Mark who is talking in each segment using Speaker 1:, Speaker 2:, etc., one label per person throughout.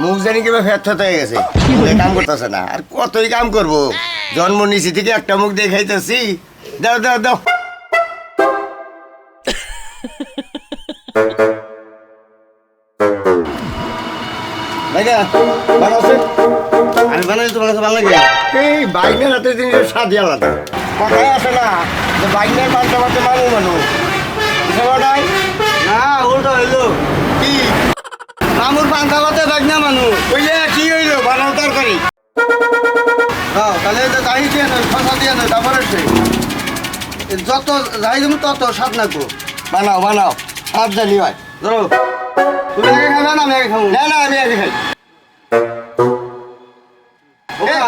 Speaker 1: মুখ জানি কিভাবে ফেট হয়ে গেছে কাম করতেছে না আর কতই কাম করব জন্ম নিচি থেকে একটা মুখ দেখাইতেছি দাও দাও দাও আমি বানাই তোমার কাছে ভালো লাগে এই বাইকের হাতে জিনিসের স্বাদই আলাদা কথাই আসে না যে বাইকের পাল্টা পাল্টে মানুষ না উল্টো হইলো কি মামুর পান্তা ভাতে বাইক না মানুষ ওই যে কি হইলো বানাও তরকারি তাহলে দাহি দিয়ে নয় ফসা দিয়ে নয় তারপরে যত যাই তুমি তত স্বাদ নাকবো বানাও বানাও স্বাদ জানি হয় ধরো তুমি আগে খাবে না আমি আগে খাবো না না আমি আগে খাই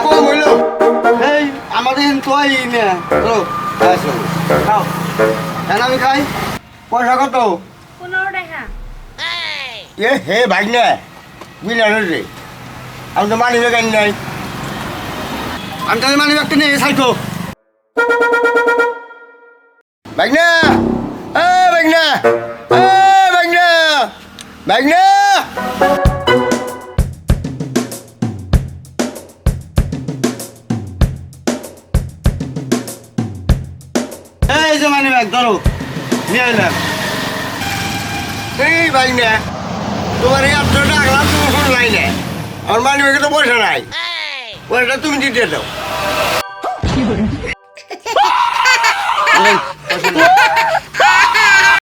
Speaker 1: কম হইলো এই আমাদের তোই না ধরো খাও আমি খাই পয়সা কত
Speaker 2: 15 টাকা
Speaker 1: এ হে ভাই না বুঝলেন রে আমি তো মানি ব্যাগ আনি নাই আমি তাহলে মানি ব্যাগটা নিয়ে সাইকো ভাগনা এ ভাগনা এ ভাগনা ভাগনা এই যে মানি ব্যাগ ধরো নিয়ে এলাম এই ভাগনা তোমার এই 800 টাকা তুমি ফোন নাই না আমার মানি ব্যাগে তো পয়সা নাই পয়সাটা তুমি দিতে দাও